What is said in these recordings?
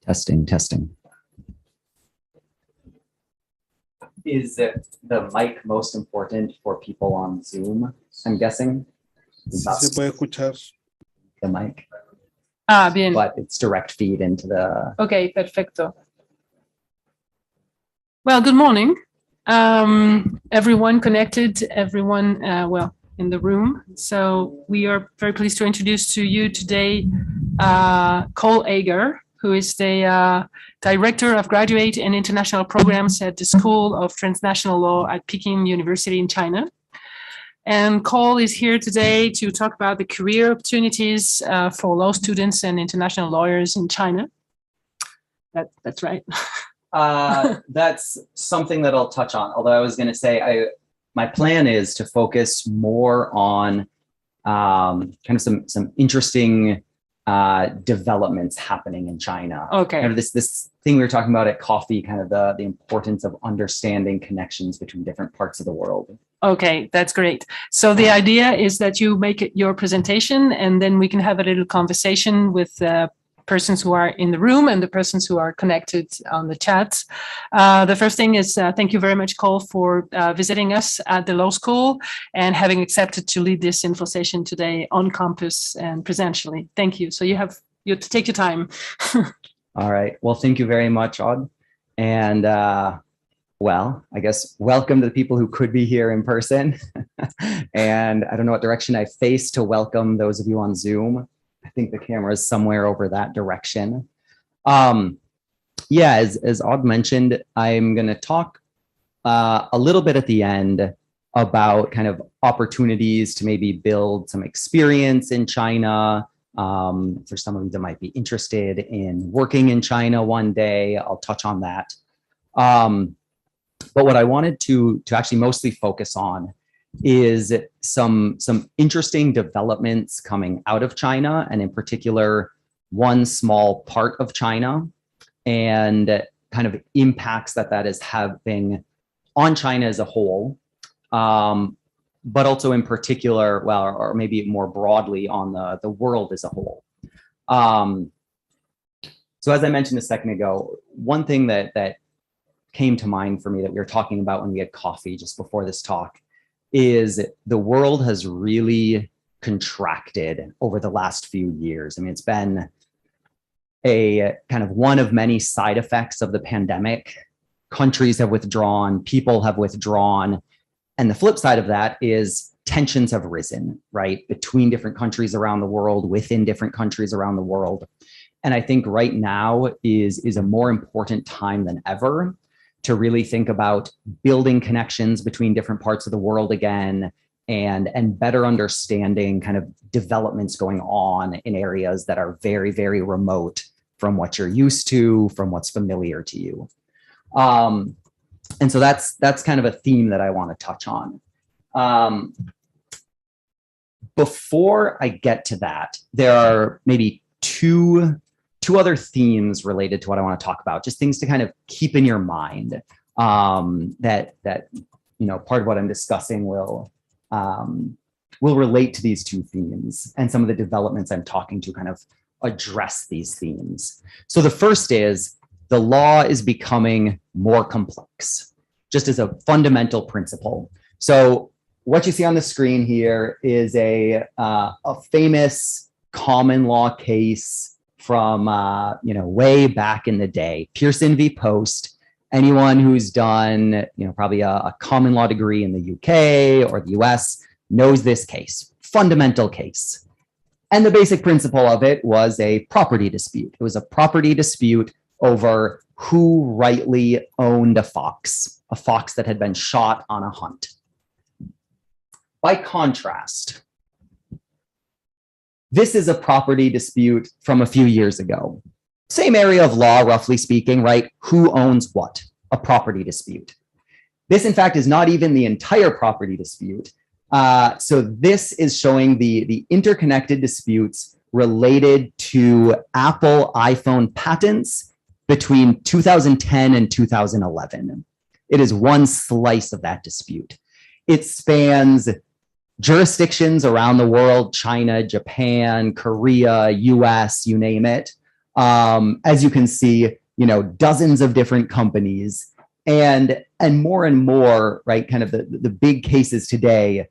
Testing, testing. Is the mic most important for people on Zoom, I'm guessing? Sí se puede escuchar. The mic, Ah, bien. but it's direct feed into the... Okay, perfecto. Well, good morning, everyone connected, everyone, in the room. So we are very pleased to introduce to you today Cole Ager, who is the Director of Graduate and International Programs at the School of Transnational Law at Pekín University in China. And Cole is here today to talk about the career opportunities for law students and international lawyers in China. That's right. That's something that I'll touch on. Although I was going to say, my plan is to focus more on kind of some interesting developments happening in China. Okay. Kind of this thing we were talking about at coffee, kind of the importance of understanding connections between different parts of the world. Okay, that's great. So the idea is that you make it your presentation, and then we can have a little conversation with persons who are in the room and the persons who are connected on the chat. The first thing is thank you very much, Cole, for visiting us at the law school and having accepted to lead this info session today on campus and presentially. Thank you. So you take your time. All right. Well, thank you very much, Odd. And well, I guess welcome to the people who could be here in person. And I don't know what direction I face to welcome those of you on Zoom. I think the camera is somewhere over that direction. Yeah, as Odd mentioned, I'm going to talk a little bit at the end about kind of opportunities to maybe build some experience in China. For some of you that might be interested in working in China one day, I'll touch on that. But what I wanted to actually mostly focus on is some interesting developments coming out of China, and in particular, one small part of China, and kind of impacts that is having on China as a whole, but also in particular, well, or maybe more broadly on the world as a whole. So as I mentioned a second ago, one thing that came to mind for me that we were talking about when we had coffee just before this talk is the world has really contracted over the last few years. I mean, it's been a kind of one of many side effects of the pandemic. Countries have withdrawn, people have withdrawn. And the flip side of that is tensions have risen, right? Between different countries around the world, within different countries around the world. And I think right now is a more important time than ever to really think about building connections between different parts of the world again, and better understanding kind of developments going on in areas that are very, very remote from what you're used to, from what's familiar to you. And so that's kind of a theme that I want to touch on. Before I get to that, there are maybe two other themes related to what I want to talk about, just things to kind of keep in your mind, that you know, part of what I'm discussing will relate to these two themes, and some of the developments I'm talking to kind of address these themes. So the first is the law is becoming more complex, just as a fundamental principle. So what you see on the screen here is a famous common law case from way back in the day, Pearson v. Post. Anyone who's done probably a common law degree in the UK or the US knows this case, fundamental case. And the basic principle of it was a property dispute. It was a property dispute over who rightly owned a fox that had been shot on a hunt. By contrast, this is a property dispute from a few years ago. Same area of law, roughly speaking, right? Who owns what? A property dispute. This, in fact, is not even the entire property dispute. So this is showing the interconnected disputes related to Apple iPhone patents between 2010 and 2011. It is one slice of that dispute. It spans jurisdictions around the world, China, Japan, Korea, US, you name it. As you can see, dozens of different companies, and more, right? Kind of the big cases today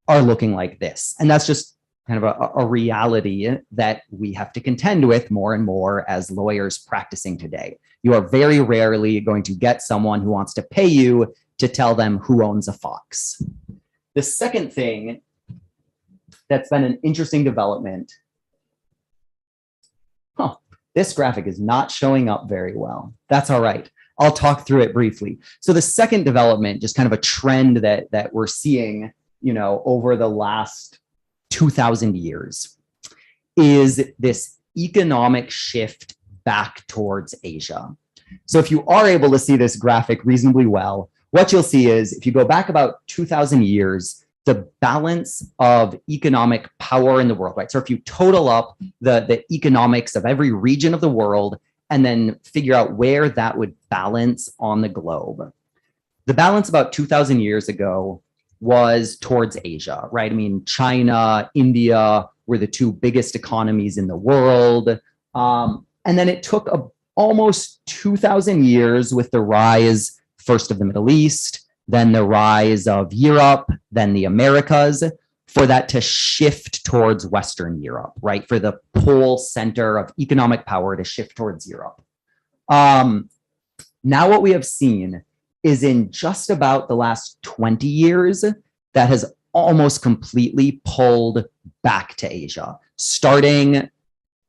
are looking like this. And that's just kind of a reality that we have to contend with more and more as lawyers practicing today. You are very rarely going to get someone who wants to pay you to tell them who owns a fox. The second thing that's been an interesting development, this graphic is not showing up very well. That's all right. I'll talk through it briefly. So the second development, just kind of a trend that we're seeing, over the last 2,000 years, is this economic shift back towards Asia. So if you are able to see this graphic reasonably well, what you'll see is if you go back about 2,000 years, the balance of economic power in the world, right? So if you total up the economics of every region of the world and then figure out where that would balance on the globe, the balance about 2,000 years ago was towards Asia, right? I mean, China, India were the two biggest economies in the world. And then it took almost 2,000 years with the rise first of the Middle East, then the rise of Europe, then the Americas, for that to shift towards Western Europe, right? For the pole center of economic power to shift towards Europe. Now what we have seen is in just about the last 20 years, that has almost completely pulled back to Asia. Starting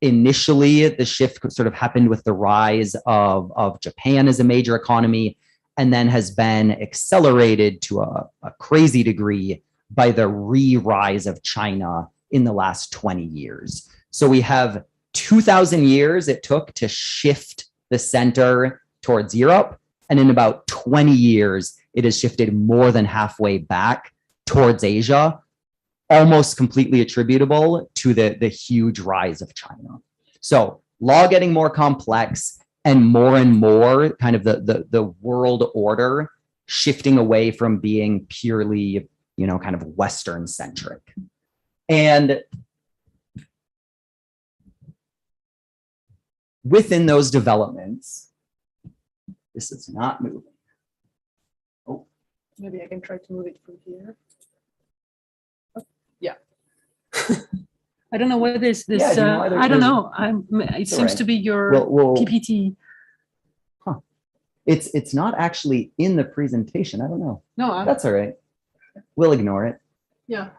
initially, the shift sort of happened with the rise of Japan as a major economy, and then has been accelerated to a crazy degree by the re-rise of China in the last 20 years. So we have 2,000 years it took to shift the center towards Europe. And in about 20 years, it has shifted more than halfway back towards Asia, almost completely attributable to the huge rise of China. So law getting more complex and more kind of the world order shifting away from being purely, kind of Western centric. And within those developments, this is not moving. Oh, maybe I can try to move it from here. Oh, yeah. I don't know what this. Yeah, I don't know. It seems to be your PPT. Huh. It's not actually in the presentation. I don't know. No, that's all right. We'll ignore it. Yeah.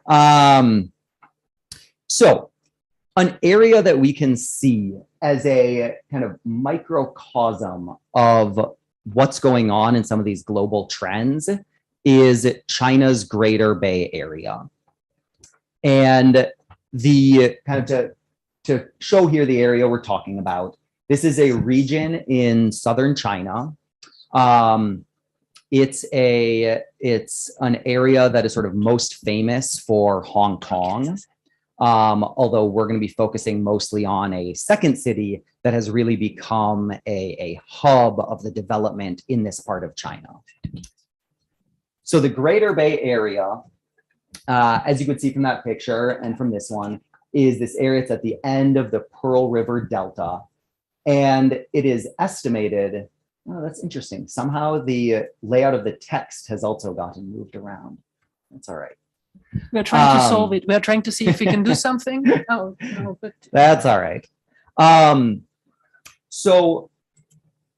So an area that we can see as a kind of microcosm of what's going on in some of these global trends is China's Greater Bay Area. And the kind of to show here the area we're talking about, this is a region in southern China. It's an area that is sort of most famous for Hong Kong. Although we're going to be focusing mostly on a second city that has really become a hub of the development in this part of China. So the Greater Bay Area, as you can see from that picture and from this one, is this area. It's at the end of the Pearl River Delta. And it is estimated, oh, that's interesting. Somehow the layout of the text has also gotten moved around. That's all right. We're trying to solve it. We're trying to see if we can do something. No, but that's all right. So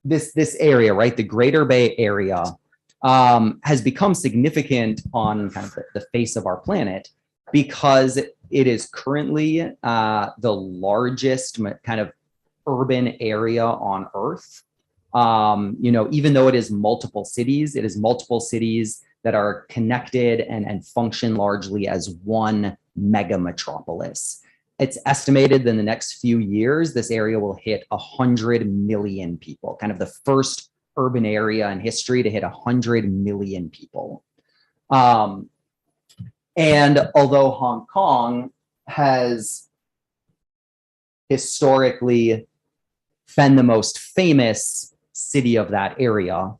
this area, right, the Greater Bay Area, has become significant on kind of the face of our planet because it is currently the largest kind of urban area on Earth. Even though it is multiple cities that are connected and function largely as one mega metropolis. It's estimated that in the next few years, this area will hit 100 million people, kind of the first urban area in history to hit 100 million people. And although Hong Kong has historically been the most famous city of that area,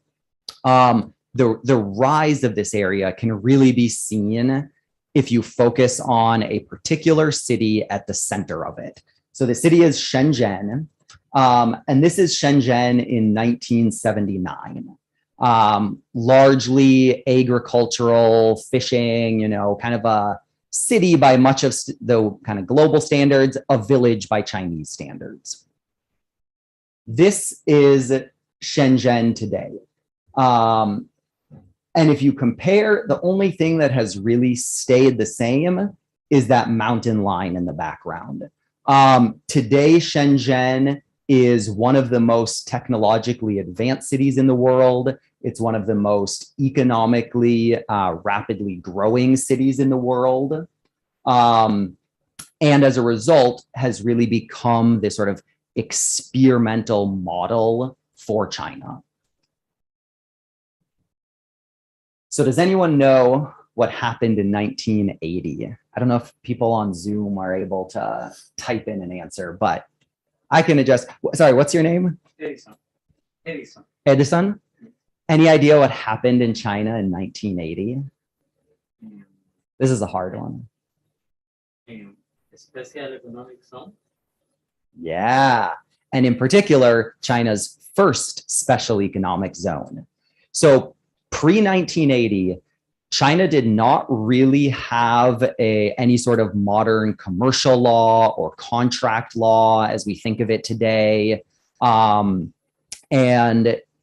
the rise of this area can really be seen if you focus on a particular city at the center of it. So the city is Shenzhen. And this is Shenzhen in 1979. Largely agricultural, fishing, you know, kind of a city by much of the kind of global standards, a village by Chinese standards. This is Shenzhen today. And if you compare, the only thing that has really stayed the same is that mountain line in the background. Today, Shenzhen is one of the most technologically advanced cities in the world. It's one of the most economically rapidly growing cities in the world. And as a result, has really become this sort of experimental model for China. So does anyone know what happened in 1980? I don't know if people on Zoom are able to type in an answer, but I can adjust. Sorry, what's your name? Edison. Edison. Edison? Any idea what happened in China in 1980? This is a hard one. Special economic zone. Yeah. And in particular, China's first special economic zone. So pre-1980, China did not really have any sort of modern commercial law or contract law as we think of it today. And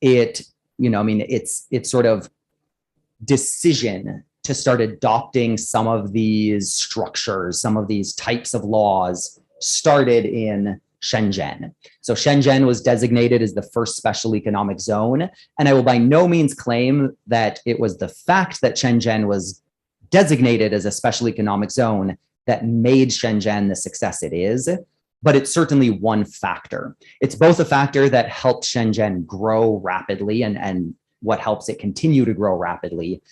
it, you know, I mean, it's sort of decision to start adopting some of these structures, some of these types of laws started in Shenzhen. So Shenzhen was designated as the first special economic zone. And I will by no means claim that it was the fact that Shenzhen was designated as a special economic zone that made Shenzhen the success it is, but it's certainly one factor. It's both a factor that helped Shenzhen grow rapidly and what helps it continue to grow rapidly,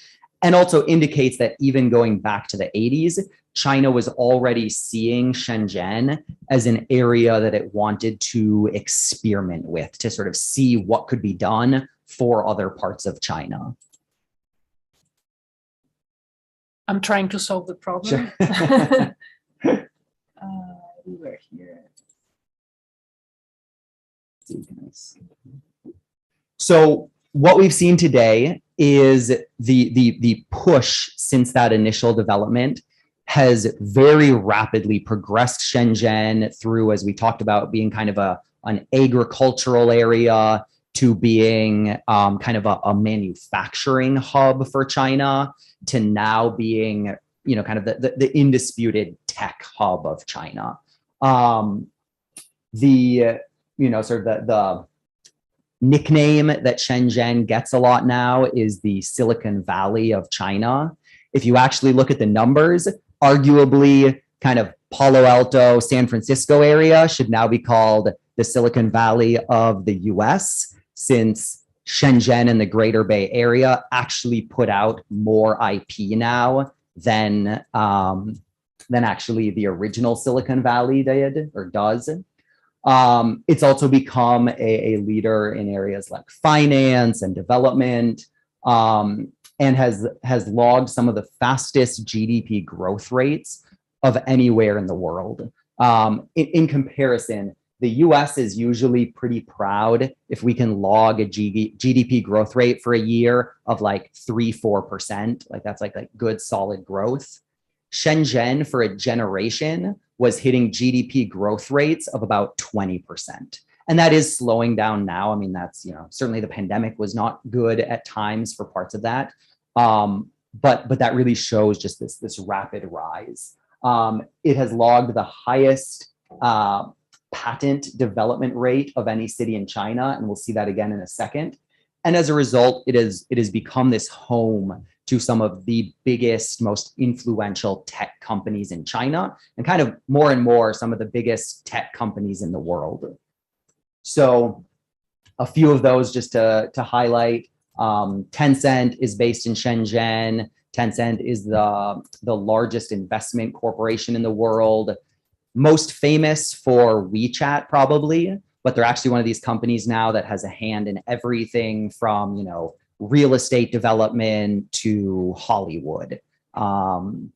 and also indicates that even going back to the 80s, China was already seeing Shenzhen as an area that it wanted to experiment with, to sort of see what could be done for other parts of China. I'm trying to solve the problem. Sure. We were here. So what we've seen today is the push since that initial development has very rapidly progressed Shenzhen through, as we talked about, being kind of an agricultural area to being kind of a manufacturing hub for China to now being, you know, kind of the indisputed tech hub of China. You know, sort of the nickname that Shenzhen gets a lot now is the Silicon Valley of China. If you actually look at the numbers, arguably kind of Palo Alto, San Francisco area should now be called the Silicon Valley of the US, since Shenzhen and the Greater Bay Area actually put out more IP now than actually the original Silicon Valley did or does. It's also become a leader in areas like finance and development, and has logged some of the fastest GDP growth rates of anywhere in the world. In comparison, the US is usually pretty proud if we can log a GDP growth rate for a year of like 3-4%. Like that's like good solid growth. Shenzhen for a generation was hitting GDP growth rates of about 20%. And that is slowing down now. I mean, that's, you know, certainly the pandemic was not good at times for parts of that. But that really shows just this rapid rise. It has logged the highest patent development rate of any city in China, and we'll see that again in a second. And as a result, it has become this home to some of the biggest, most influential tech companies in China, and kind of more and more some of the biggest tech companies in the world. So a few of those just to highlight, Tencent is based in Shenzhen. Tencent is the largest investment corporation in the world, most famous for WeChat probably, but they're actually one of these companies now that has a hand in everything from, you know, real estate development to Hollywood. And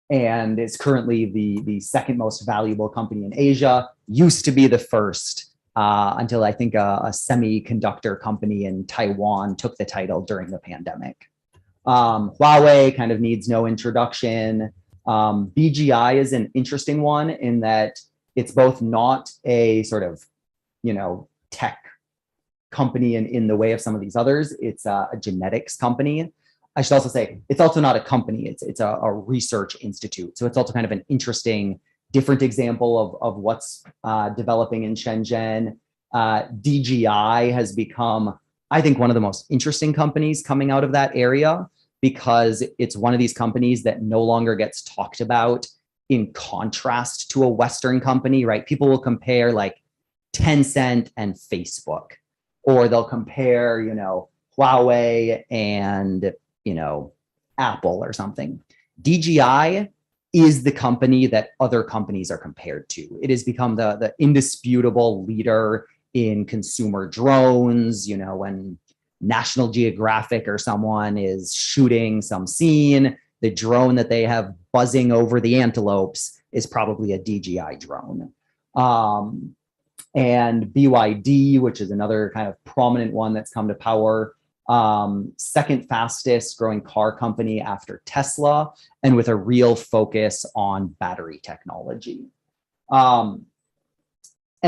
it's currently the second most valuable company in Asia, used to be the first, until I think a semiconductor company in Taiwan took the title during the pandemic. Huawei kind of needs no introduction. BGI is an interesting one in that it's both not a sort of, tech company in the way of some of these others. It's a genetics company. I should also say it's also not a company. It's a research institute. So it's also kind of an interesting, different example of what's developing in Shenzhen. DGI has become, I think, one of the most interesting companies coming out of that area, because it's one of these companies that no longer gets talked about in contrast to a Western company, right? People will compare like Tencent and Facebook, or they'll compare, Huawei and, Apple or something. DGI is the company that other companies are compared to. It has become the indisputable leader in consumer drones, when National Geographic or someone is shooting some scene, the drone that they have buzzing over the antelopes is probably a DJI drone. And BYD, which is another kind of prominent one that's come to power, second fastest growing car company after Tesla, and with a real focus on battery technology. And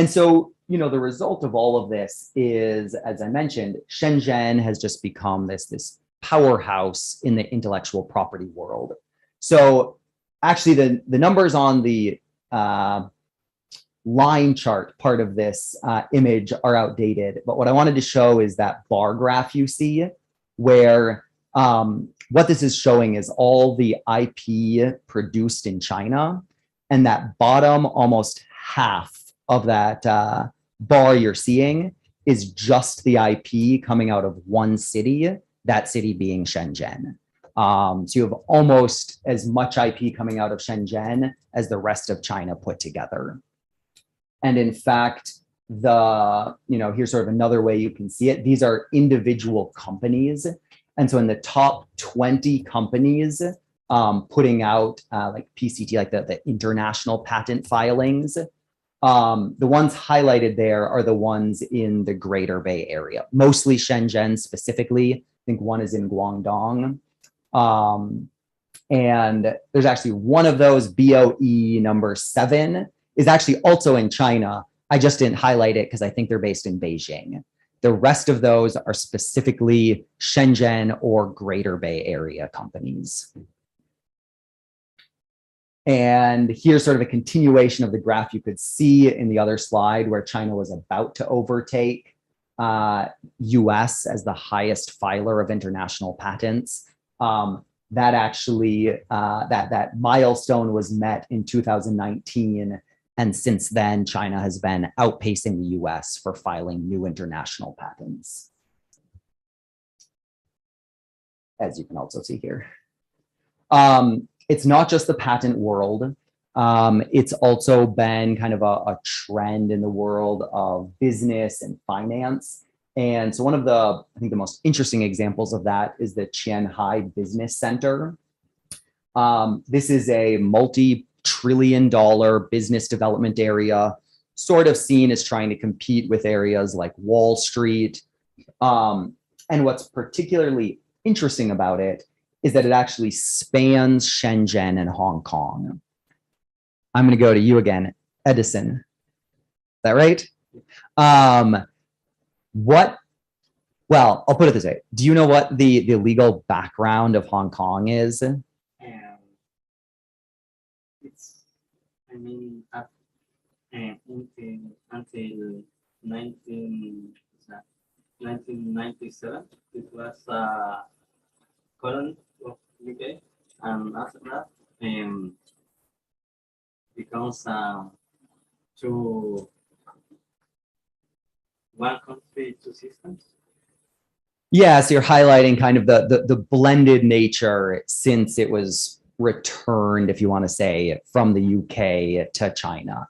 so, the result of all of this is, as I mentioned, Shenzhen has just become this powerhouse in the intellectual property world. So actually the numbers on the line chart part of this image are outdated, but what I wanted to show is that bar graph you see, where what this is showing is all the IP produced in China, and that bottom almost half of that bar you're seeing is just the IP coming out of one city, that city being Shenzhen. So you have almost as much IP coming out of Shenzhen as the rest of China put together. And in fact, here's sort of another way you can see it. These are individual companies. And so in the top 20 companies putting out like PCT, like the international patent filings, the ones highlighted there are the ones in the Greater Bay Area, mostly Shenzhen specifically. I think one is in Guangdong. And there's actually one of those, BOE number 7, is actually also in China. I just didn't highlight it because I think they're based in Beijing. The rest of those are specifically Shenzhen or Greater Bay Area companies. And here's sort of a continuation of the graph you could see in the other slide, where China was about to overtake US as the highest filer of international patents. That actually, that milestone was met in 2019. And since then, China has been outpacing the US for filing new international patents, as you can also see here. It's not just the patent world. It's also been kind of a trend in the world of business and finance. And so one of the, I think the most interesting examples of that is the Qianhai Business Center. This is a multi-trillion-dollar business development area, sort of seen as trying to compete with areas like Wall Street. And what's particularly interesting about it is that it actually spans Shenzhen and Hong Kong. I'm going to go to you again, Edison. Is that right? Well, I'll put it this way. Do you know what the legal background of Hong Kong is? It's, I mean, until 1997, it was a colony of UK, and after that, becomes one country, two systems. Yeah, so you're highlighting kind of the blended nature since it was returned, if you want to say, from the UK to China.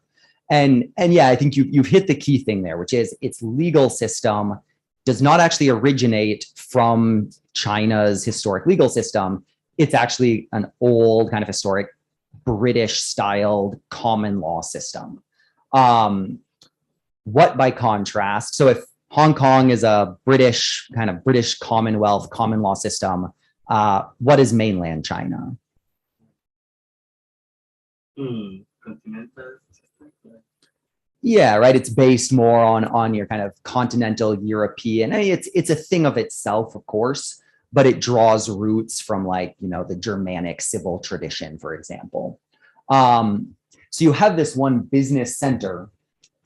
And yeah, I think you've hit the key thing there, which is its legal system does not actually originate from China's historic legal system. It's actually an old kind of historic British styled common law system. What by contrast, so if Hong Kong is a British Commonwealth common law system, what is mainland China? Continental system. Yeah, right. It's based more on your kind of continental European. I mean, it's a thing of itself, of course, but it draws roots from like, the Germanic civil tradition, for example. So you have this one business center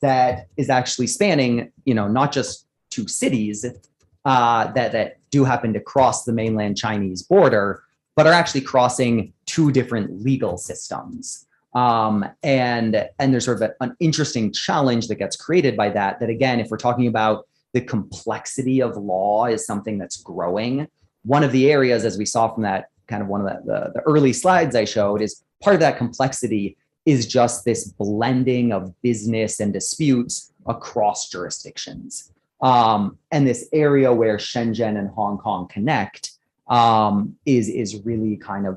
that is actually spanning, not just two cities that do happen to cross the mainland Chinese border, but are actually crossing two different legal systems. And there's sort of an interesting challenge that gets created by that again, if we're talking about the complexity of law is something that's growing, one of the areas, as we saw from that kind of one of the early slides I showed, is part of that complexity is just this blending of business and disputes across jurisdictions. And this area where Shenzhen and Hong Kong connect is really kind of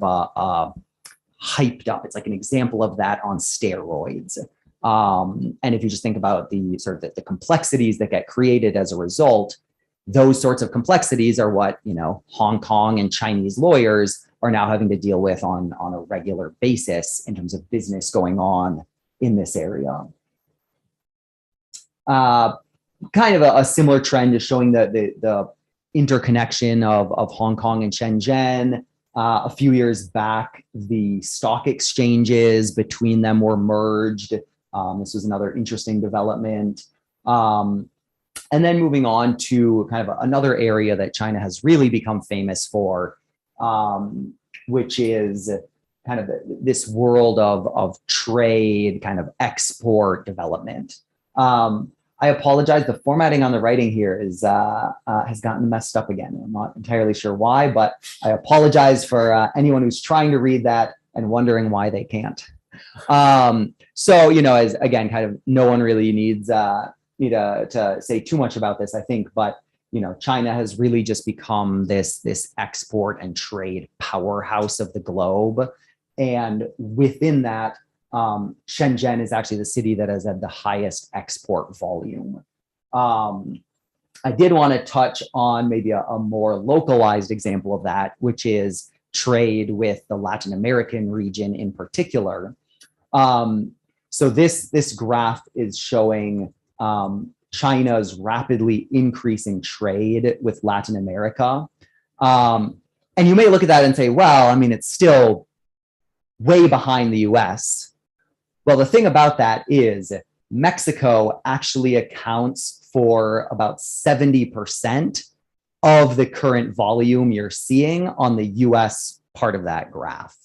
hyped up. It's like an example of that on steroids. And if you just think about the sort of the complexities that get created as a result, those sorts of complexities are what, Hong Kong and Chinese lawyers are now having to deal with on a regular basis in terms of business going on in this area. Kind of a similar trend is showing the interconnection of Hong Kong and Shenzhen. A few years back, the stock exchanges between them were merged. This was another interesting development. And then moving on to kind of another area that China has really become famous for, which is kind of this world of trade, kind of export development. I apologize. The formatting on the writing here has gotten messed up again. I'm not entirely sure why, but I apologize for anyone who's trying to read that and wondering why they can't. So, as again, kind of no one really needs me to say too much about this, I think, but China has really just become this export and trade powerhouse of the globe. And within that, Shenzhen is actually the city that has had the highest export volume. I did want to touch on maybe a more localized example of that, which is trade with the Latin American region in particular. So this graph is showing China's rapidly increasing trade with Latin America. And you may look at that and say, well, I mean, it's still way behind the US. Well, the thing about that is Mexico actually accounts for about 70% of the current volume you're seeing on the US part of that graph.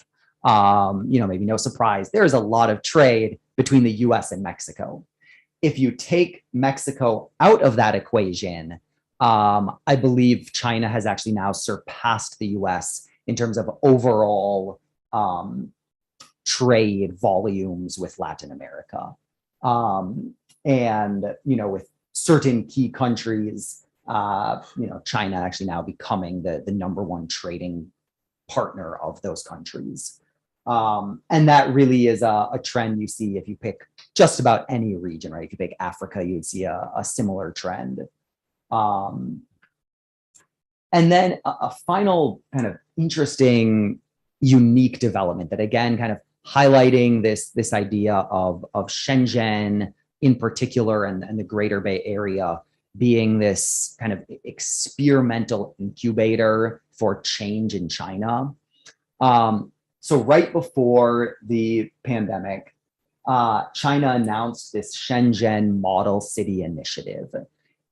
Maybe no surprise, there's a lot of trade between the US and Mexico. If you take Mexico out of that equation, I believe China has actually now surpassed the US in terms of overall trade volumes with Latin America. And, with certain key countries, China actually now becoming the number one trading partner of those countries. And that really is a trend you see if you pick just about any region, right? If you pick Africa, you'd see a similar trend. And then a final kind of interesting, unique development that again, kind of highlighting this idea of Shenzhen in particular and the Greater Bay Area being this kind of experimental incubator for change in China. So right before the pandemic, China announced this Shenzhen Model City Initiative.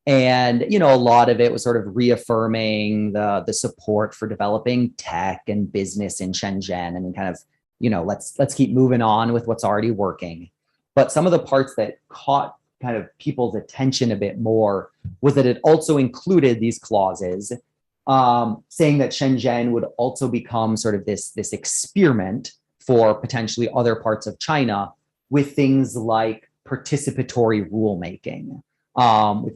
And, a lot of it was sort of reaffirming the support for developing tech and business in Shenzhen and kind of, let's keep moving on with what's already working. But some of the parts that caught kind of people's attention a bit more was that it also included these clauses saying that Shenzhen would also become sort of this experiment for potentially other parts of China with things like participatory rulemaking,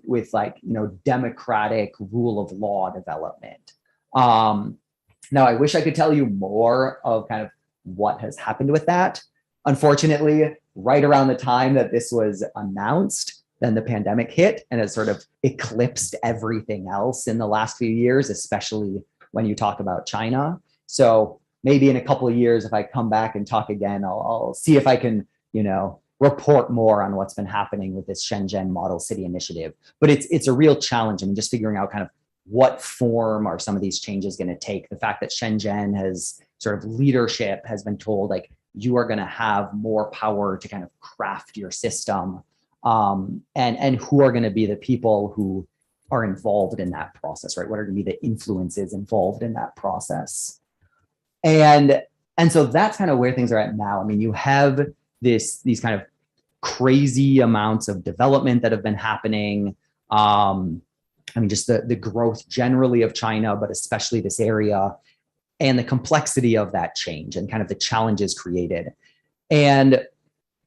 with like, democratic rule of law development. Now, I wish I could tell you more of kind of what has happened with that. Unfortunately, right around the time that this was announced, then the pandemic hit and it sort of eclipsed everything else in the last few years, especially when you talk about China. So maybe in a couple of years, if I come back and talk again, I'll see if I can, report more on what's been happening with this Shenzhen Model City initiative. But it's a real challenge. I mean, just figuring out kind of what form are some of these changes going to take. The fact that Shenzhen has sort of leadership has been told, like, you are going to have more power to kind of craft your system, and who are going to be the people who are involved in that process, right? What are going to be the influences involved in that process? And so that's kind of where things are at now. I mean, you have these kind of crazy amounts of development that have been happening. I mean, just the growth generally of China, but especially this area, and the complexity of that change and kind of the challenges created. And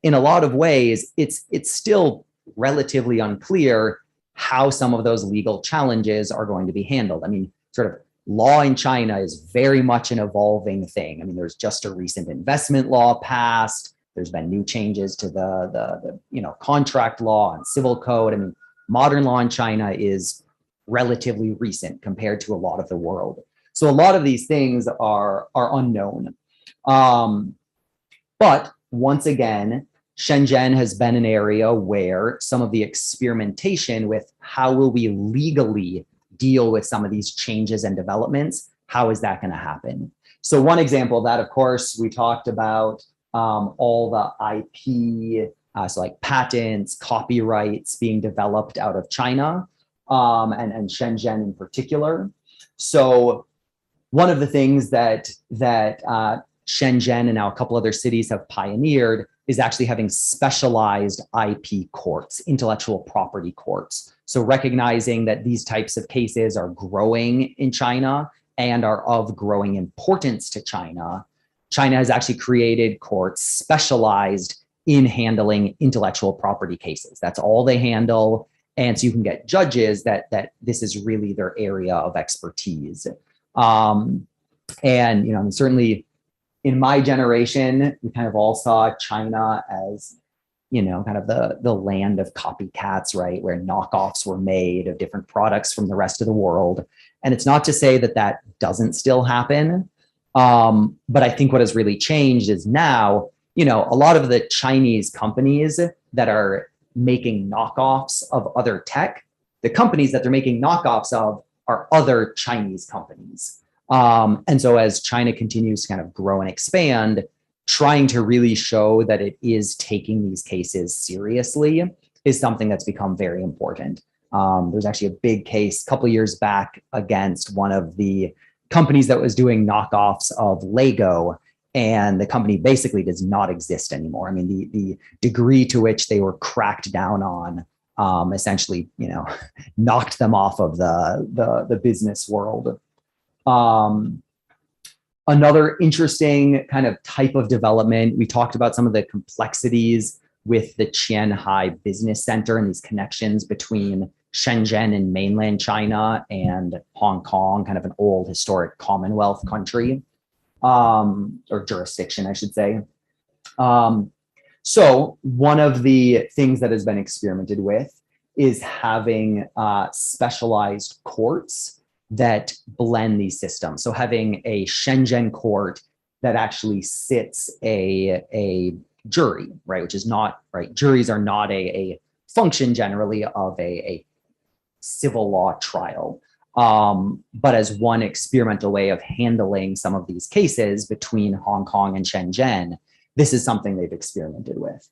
in a lot of ways, it's still relatively unclear how some of those legal challenges are going to be handled. I mean, sort of law in China is very much an evolving thing. I mean, there's just a recent investment law passed. There's been new changes to the contract law and civil code. I mean, modern law in China is relatively recent compared to a lot of the world. So a lot of these things are unknown. But once again, Shenzhen has been an area where some of the experimentation with how will we legally deal with some of these changes and developments, how is that going to happen? So one example of that, of course, we talked about all the IP, so like patents, copyrights being developed out of China, and Shenzhen in particular. So one of the things that Shenzhen and now a couple other cities have pioneered is actually having specialized IP courts, intellectual property courts. So recognizing that these types of cases are growing in China and are of growing importance to China, China has actually created courts specialized in handling intellectual property cases. That's all they handle. And so you can get judges that this is really their area of expertise. And certainly in my generation, we kind of all saw China as, kind of the land of copycats, right? Where knockoffs were made of different products from the rest of the world. And it's not to say that doesn't still happen. But I think what has really changed is now, a lot of the Chinese companies that are making knockoffs of other tech, the companies that they're making knockoffs of are other Chinese companies. And so as China continues to kind of grow and expand, trying to really show that it is taking these cases seriously is something that's become very important. There's actually a big case a couple of years back against one of the companies that was doing knockoffs of Lego, and the company basically does not exist anymore. I mean, the degree to which they were cracked down on essentially, knocked them off of the business world. Another interesting kind of type of development, we talked about some of the complexities with the Qianhai Business Center and these connections between Shenzhen and mainland China and Hong Kong, kind of an old historic Commonwealth country, or jurisdiction, I should say. So one of the things that has been experimented with is having specialized courts that blend these systems. So having a Shenzhen court that actually sits a jury, right? Which is not, right? Juries are not a function generally of a civil law trial, but as one experimental way of handling some of these cases between Hong Kong and Shenzhen, this is something they've experimented with.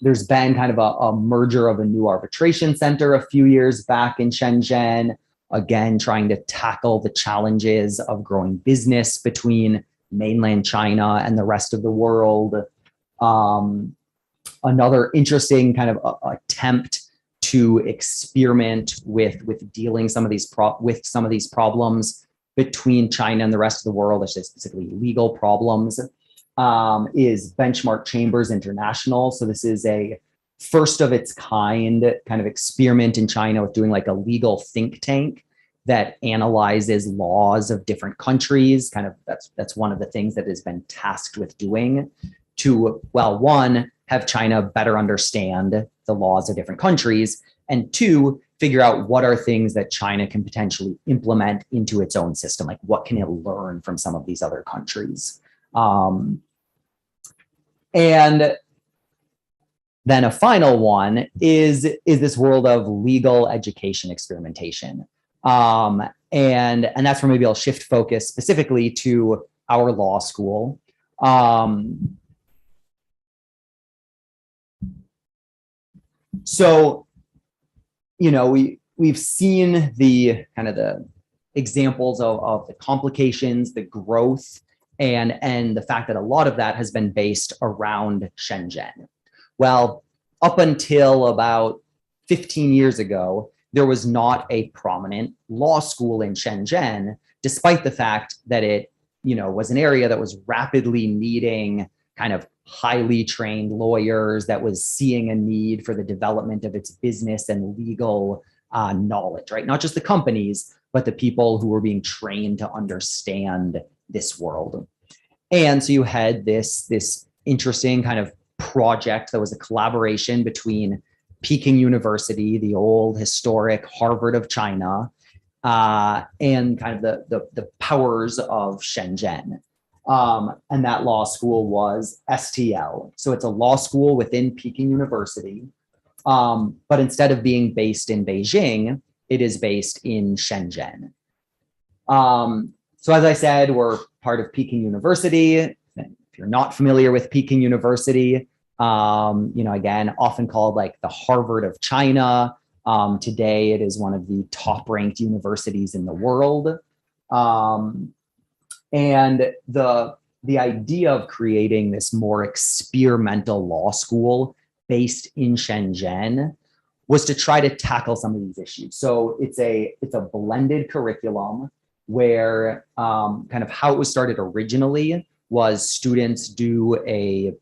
There's been kind of a merger of a new arbitration center a few years back in Shenzhen, again, trying to tackle the challenges of growing business between mainland China and the rest of the world. Another interesting kind of attempt to experiment with dealing with some of these problems between China and the rest of the world, specifically legal problems, is Benchmark Chambers International. So this is a first of its kind of experiment in China with doing like a legal think tank that analyzes laws of different countries. Kind of that's one of the things that has been tasked with doing to, well, one, have China better understand the laws of different countries, and two, figure out what are things that China can potentially implement into its own system. Like, what can it learn from some of these other countries? And then a final one is this world of legal education experimentation. And that's where maybe I'll shift focus specifically to our law school. So, you know, we've seen the kind of the examples of the complications, the growth, and the fact that a lot of that has been based around Shenzhen. Well, up until about 15 years ago, there was not a prominent law school in Shenzhen, despite the fact that it, you know, was an area that was rapidly needing kind of highly trained lawyers, that was seeing a need for the development of its business and legal knowledge, right? Not just the companies, but the people who were being trained to understand this world. And so you had this interesting kind of project that was a collaboration between Peking University, the old historic Harvard of China, and kind of the powers of Shenzhen. And that law school was STL. So it's a law school within Peking University, but instead of being based in Beijing, it is based in Shenzhen. So as I said, we're part of Peking University. If you're not familiar with Peking University, you know, again, often called like the Harvard of China. Today, it is one of the top-ranked universities in the world. And the idea of creating this more experimental law school based in Shenzhen was to try to tackle some of these issues. So it's a blended curriculum where kind of how it was started originally was students do a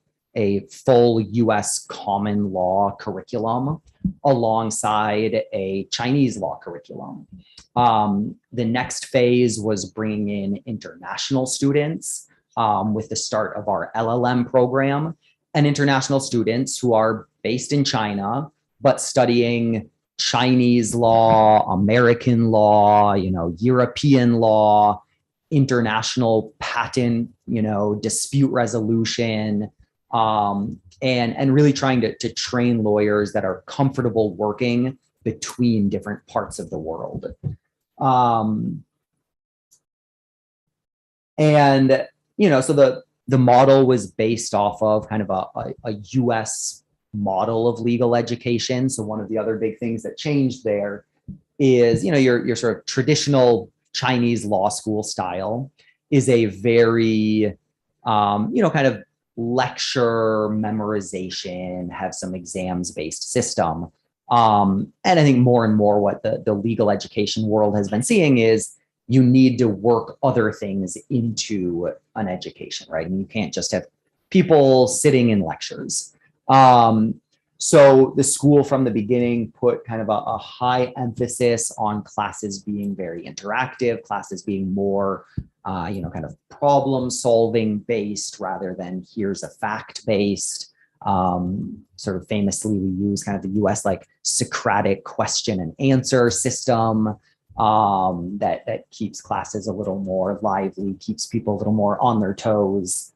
full US common law curriculum alongside a Chinese law curriculum. The next phase was bringing in international students with the start of our LLM program, and international students who are based in China, but studying Chinese law, American law, you know, European law, international patent, you know, dispute resolution, and really trying to train lawyers that are comfortable working between different parts of the world. And, you know, so the model was based off of kind of a US model of legal education. So one of the other big things that changed there is, you know, your sort of traditional Chinese law school style is a very, you know, kind of lecture memorization, have some exams based system. And I think more and more what the legal education world has been seeing is you need to work other things into an education, right? And you can't just have people sitting in lectures. So the school from the beginning put kind of a high emphasis on classes being very interactive, classes being more, you know, kind of problem solving based rather than here's a fact based. Sort of famously, we use kind of the US like Socratic question and answer system that keeps classes a little more lively, keeps people a little more on their toes.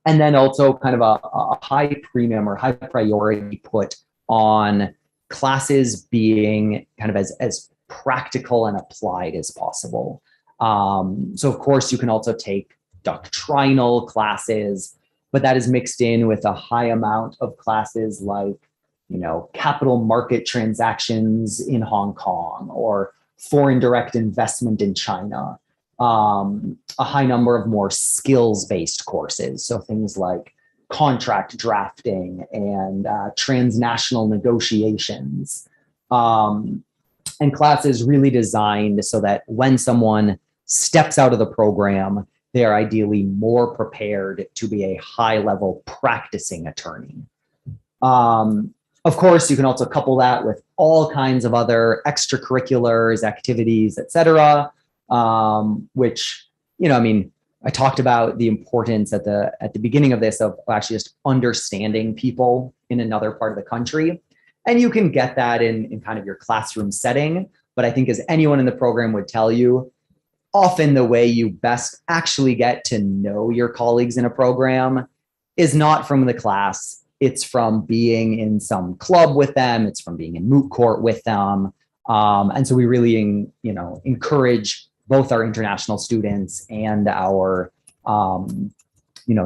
And then also kind of a high premium or high priority put on classes being kind of as practical and applied as possible. So of course you can also take doctrinal classes, but that is mixed in with a high amount of classes like, you know, capital market transactions in Hong Kong or foreign direct investment in China. A high number of more skills-based courses. So things like contract drafting and transnational negotiations. And classes really designed so that when someone steps out of the program, they are ideally more prepared to be a high-level practicing attorney. Of course, you can also couple that with all kinds of other extracurriculars, activities, et cetera, which, you know, I mean, I talked about the importance at the beginning of this of actually just understanding people in another part of the country. And you can get that in kind of your classroom setting. But I think as anyone in the program would tell you, often the way you best actually get to know your colleagues in a program is not from the class. It's from being in some club with them. It's from being in moot court with them. And so we really, encourage both our international students and our,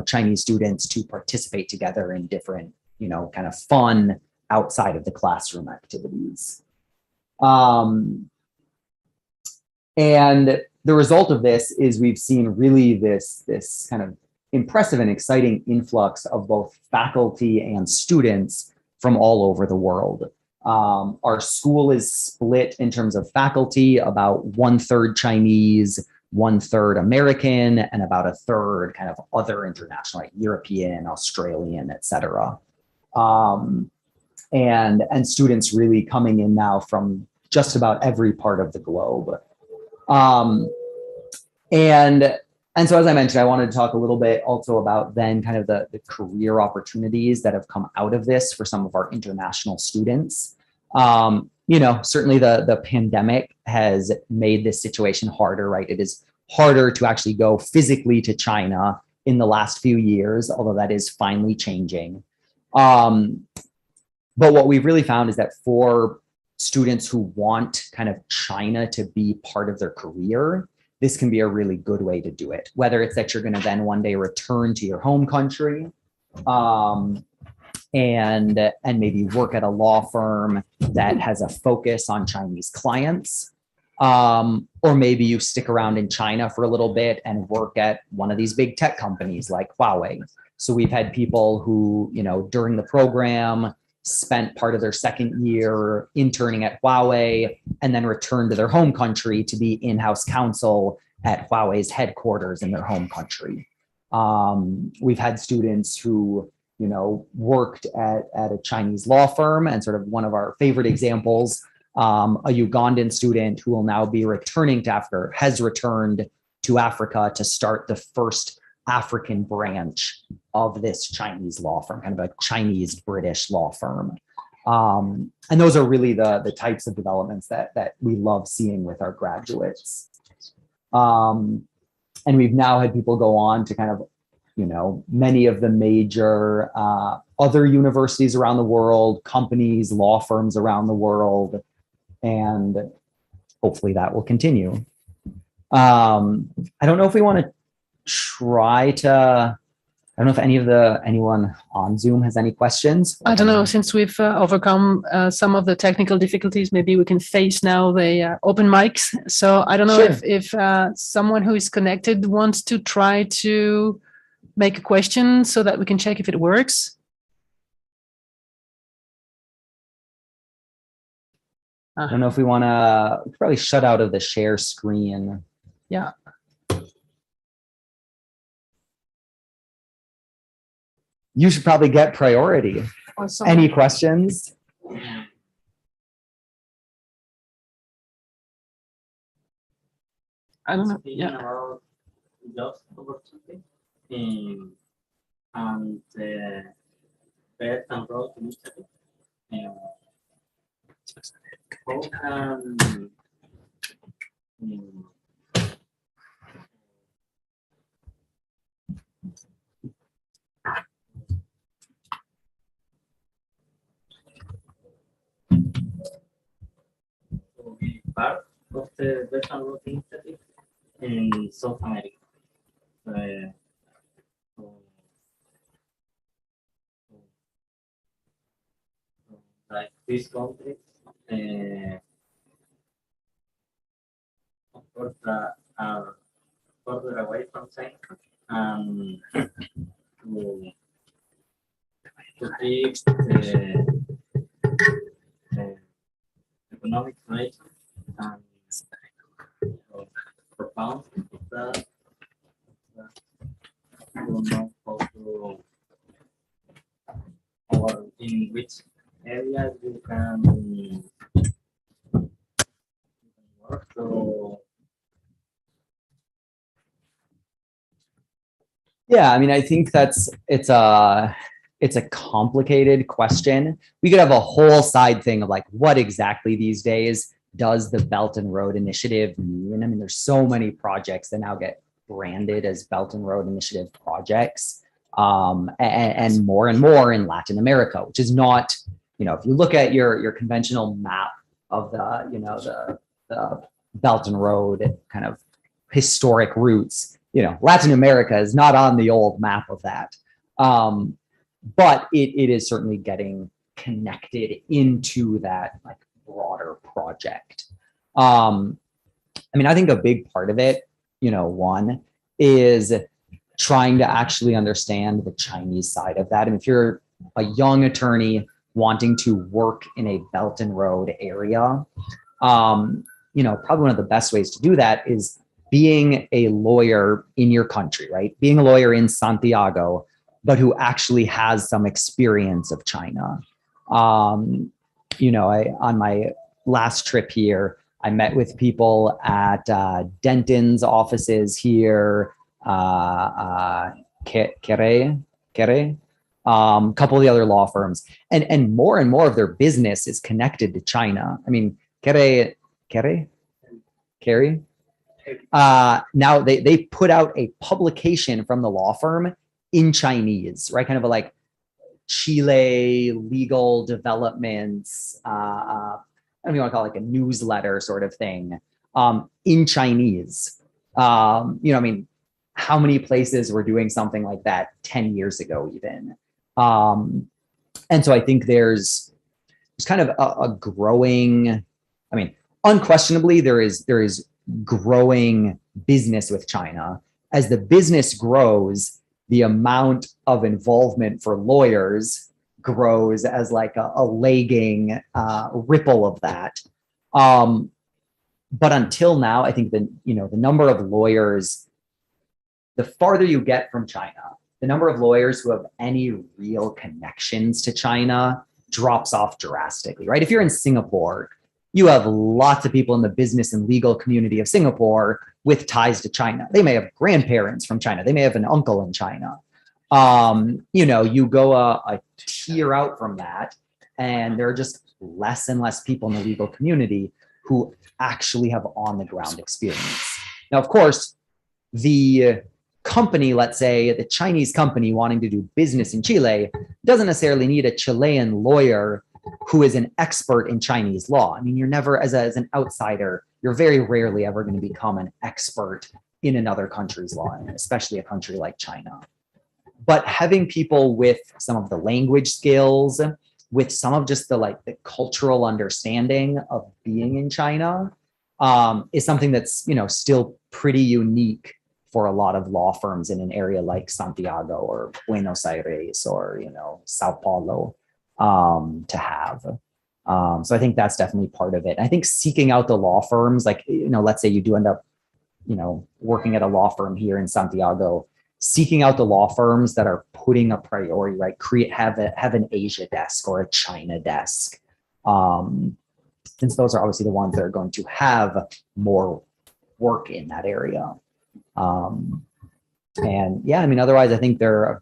Chinese students to participate together in different, kind of fun outside of the classroom activities. And the result of this is we've seen really this kind of impressive and exciting influx of both faculty and students from all over the world. Our school is split in terms of faculty, about 1/3 Chinese, 1/3 American, and about 1/3 kind of other international, like European, Australian, et cetera. And students really coming in now from just about every part of the globe. And so, as I mentioned, I wanted to talk a little bit also about then kind of the career opportunities that have come out of this for some of our international students. Certainly the pandemic has made this situation harder, right? It is harder to actually go physically to China in the last few years, although that is finally changing. But what we've really found is that for students who want kind of China to be part of their career, this can be a really good way to do it, whether it's that you're going to then one day return to your home country and maybe work at a law firm that has a focus on Chinese clients, or maybe you stick around in China for a little bit and work at one of these big tech companies like Huawei. So we've had people who, during the program spent part of their second year interning at Huawei and then returned to their home country to be in-house counsel at Huawei's headquarters in their home country. We've had students who, worked at a Chinese law firm, and sort of one of our favorite examples, a Ugandan student who will now be returning to Africa, has returned to Africa to start the first African branch of this Chinese law firm, kind of a Chinese British law firm. And those are really the types of developments that we love seeing with our graduates. And we've now had people go on to kind of, many of the major other universities around the world, companies, law firms around the world, and hopefully that will continue. I don't know if we want to try to, I don't know if anyone on Zoom has any questions. I don't know, since we've overcome some of the technical difficulties, maybe we can face now the open mics. So I don't know Sure. if someone who is connected wants to try to make a question so that we can check if it works. I don't know if we want to probably shut out of the share screen. Yeah. You should probably get priority. Awesome. Any questions? I don't know. Speaking Yeah. about job opportunity and the Belt and Road Initiative. How can to be part of the Belt and Road Initiative in South America? Like this country, of course, are further away from China, and to keep the economic relation and profound that I don't know how to, or in which areas you can work. So Yeah, I mean, I think it's a complicated question. We could have a whole side thing of like, what exactly these days does the Belt and Road Initiative mean? I mean, there's so many projects that now get branded as Belt and Road Initiative projects, and more in Latin America, which is not, if you look at your conventional map of the Belt and Road kind of historic routes, Latin America is not on the old map of that. But it is certainly getting connected into that like broader project. I mean, I think a big part of it, one is trying to actually understand the Chinese side of that. And if you're a young attorney wanting to work in a Belt and Road area, probably one of the best ways to do that is being a lawyer in your country, right? Being a lawyer in Santiago, but who actually has some experience of China. On my last trip here, I met with people at Denton's offices here, Kere, a couple of the other law firms, and more of their business is connected to China. I mean, Kere, now they put out a publication from the law firm in Chinese, right? Kind of a like Chile legal developments. I don't know if you want to call it like a newsletter sort of thing, in Chinese. I mean, how many places were doing something like that 10 years ago even? And so I think there's kind of a growing, I mean, unquestionably there is growing business with China. As the business grows, the amount of involvement for lawyers grows as like a lagging ripple of that. But until now, I think the number of lawyers, the farther you get from China, the number of lawyers who have any real connections to China drops off drastically, right? If you're in Singapore, you have lots of people in the business and legal community of Singapore with ties to China. They may have grandparents from China. They may have an uncle in China. You go a tier out from that, and there are just less and less people in the legal community who actually have on the ground experience. Now, of course, the company, let's say the Chinese company wanting to do business in Chile, doesn't necessarily need a Chilean lawyer who is an expert in Chinese law. I mean, you're never, as an outsider, you're very rarely ever going to become an expert in another country's law, and especially a country like China. But having people with some of the language skills, with some of just the cultural understanding of being in China, is something that's, still pretty unique for a lot of law firms in an area like Santiago or Buenos Aires or, Sao Paulo. To have. So I think that's definitely part of it. I think seeking out the law firms, let's say you do end up, working at a law firm here in Santiago, seeking out the law firms that are putting a priority, right? Have an Asia desk or a China desk. Since those are obviously the ones that are going to have more work in that area. And yeah, I mean, otherwise I think I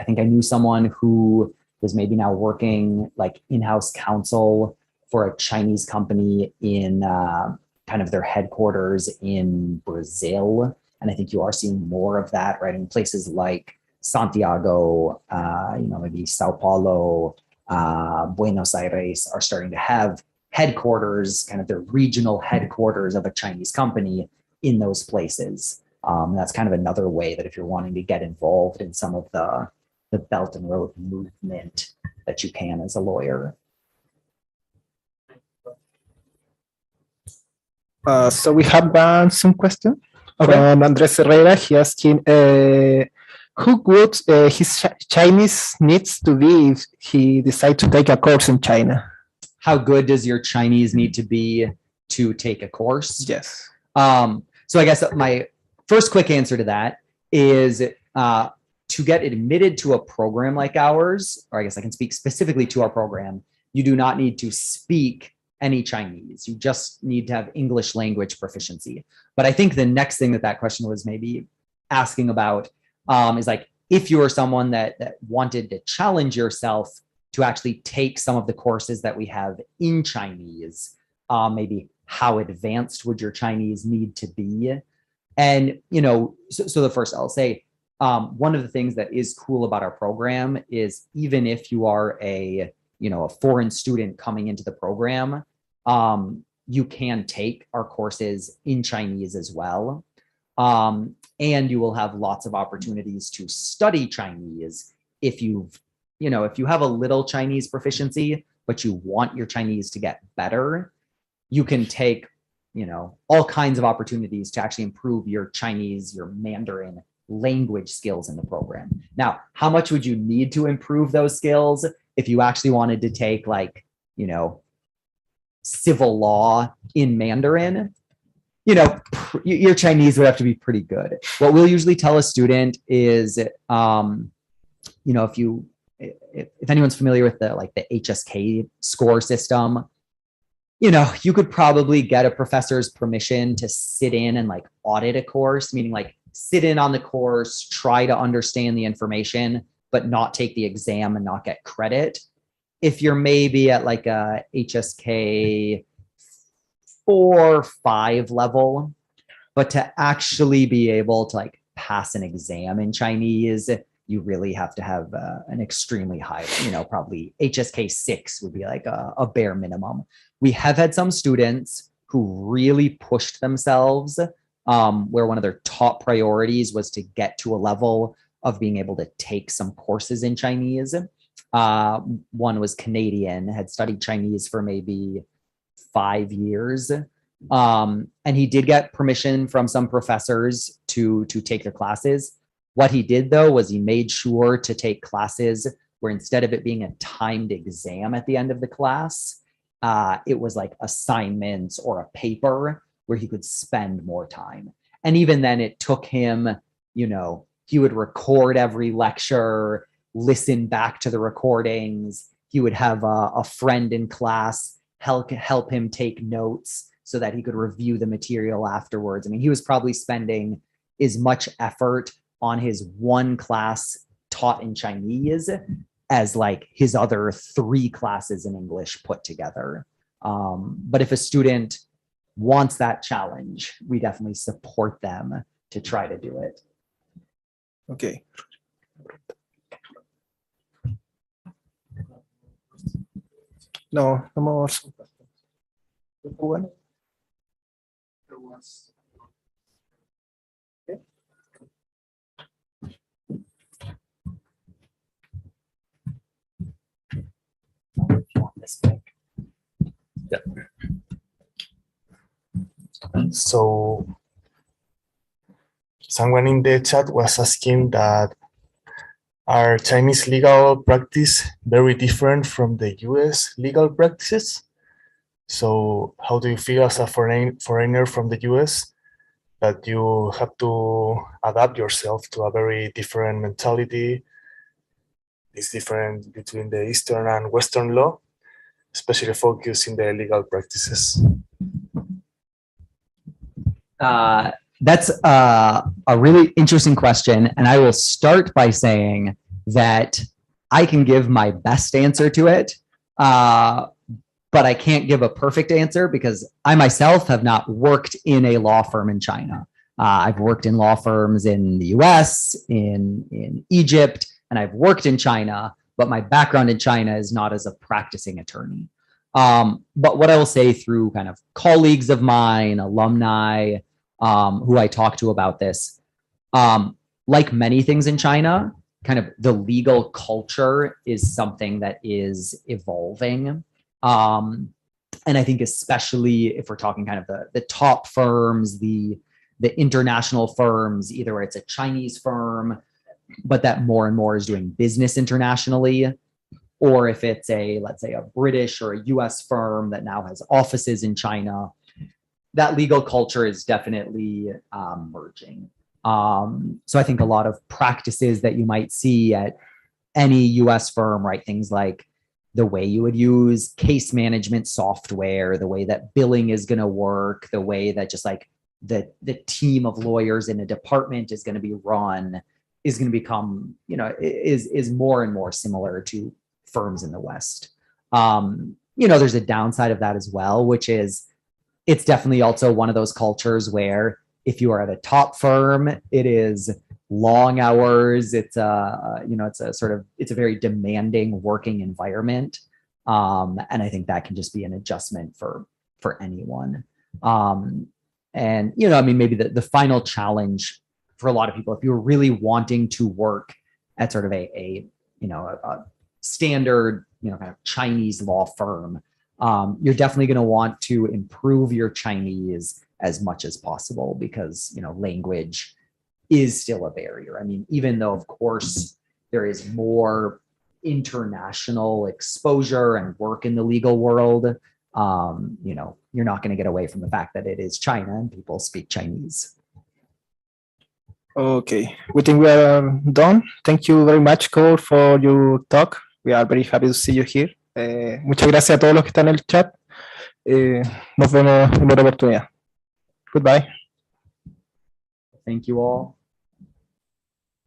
think I knew someone who was maybe now working like in-house counsel for a Chinese company in kind of their headquarters in Brazil. And I think you are seeing more of that, right? In places like Santiago, maybe Sao Paulo, Buenos Aires are starting to have headquarters, kind of their regional headquarters of a Chinese company in those places. That's kind of another way that if you're wanting to get involved in some of the Belt and Road movement that you can as a lawyer. So we have some questions from Andres Herrera. He asking, who would his Chinese needs to be if he decide to take a course in China? How good does your Chinese need to be to take a course? Yes. So I guess my first quick answer to that is to get admitted to a program like ours, or I guess I can speak specifically to our program, you do not need to speak any Chinese. You just need to have English language proficiency. But I think the next thing that question was maybe asking about is like, if you are someone that wanted to challenge yourself to actually take some of the courses that we have in Chinese, maybe how advanced would your Chinese need to be? And, so the first I'll say, one of the things that is cool about our program is even if you are a foreign student coming into the program, you can take our courses in Chinese as well. And you will have lots of opportunities to study Chinese if you have a little Chinese proficiency, but you want your Chinese to get better, you can take, all kinds of opportunities to actually improve your Chinese, your Mandarin language skills in the program. Now, how much would you need to improve those skills if you actually wanted to take civil law in Mandarin? Your Chinese would have to be pretty good. What we'll usually tell a student is, if anyone's familiar with the HSK score system, you could probably get a professor's permission to sit in and audit a course, meaning sit in on the course, try to understand the information, but not take the exam and not get credit. If you're maybe at a HSK 4 or 5 level, but to actually be able to pass an exam in Chinese, you really have to have an extremely high, probably HSK 6 would be a bare minimum. We have had some students who really pushed themselves, where one of their top priorities was to get to a level of being able to take some courses in Chinese. One was Canadian, had studied Chinese for maybe 5 years. And he did get permission from some professors to take their classes. What he did, though, was he made sure to take classes where instead of it being a timed exam at the end of the class, it was assignments or a paper where he could spend more time. And even then it took him, he would record every lecture, listen back to the recordings. He would have a friend in class help him take notes so that he could review the material afterwards. I mean, he was probably spending as much effort on his one class taught in Chinese as his other 3 classes in English put together. But if a student wants that challenge, we definitely support them to try to do it. Okay. No more. Yeah. So someone in the chat was asking that are Chinese legal practice very different from the US legal practices? So how do you feel as a foreigner from the US that you have to adapt yourself to a very different mentality? It's different between the Eastern and Western law, especially focused in the legal practices. That's a really interesting question. And I will start by saying that I can give my best answer to it, but I can't give a perfect answer because I myself have not worked in a law firm in China. I've worked in law firms in the US, in Egypt, and I've worked in China, but my background in China is not as a practicing attorney. But what I will say through kind of colleagues of mine, alumni, who I talk to about this, like many things in China, kind of the legal culture is something that is evolving. And I think especially if we're talking kind of the top firms, the international firms, either where it's a Chinese firm, but that more and more is doing business internationally, or if it's let's say a British or a US firm that now has offices in China, that legal culture is definitely merging. So I think a lot of practices that you might see at any US firm, right? Things like the way you would use case management software, the way that billing is going to work, the way that just like the team of lawyers in a department is going to be run. is going to become, is more and more similar to firms in the West. There's a downside of that as well, which is it's definitely also one of those cultures where if you are at a top firm, it is long hours. It's a very demanding working environment. And I think that can just be an adjustment for anyone. Maybe the final challenge for a lot of people, if you're really wanting to work at sort of a standard, kind of Chinese law firm, you're definitely going to want to improve your Chinese as much as possible because, language is still a barrier. I mean, even though, of course, there is more international exposure and work in the legal world, you're not going to get away from the fact that it is China and people speak Chinese. Okay, we think we are done. Thank you very much, Cole, for your talk. We are very happy to see you here. Muchas gracias a todos los que están en el chat. Nos vemos en otra oportunidad. Goodbye. Thank you all.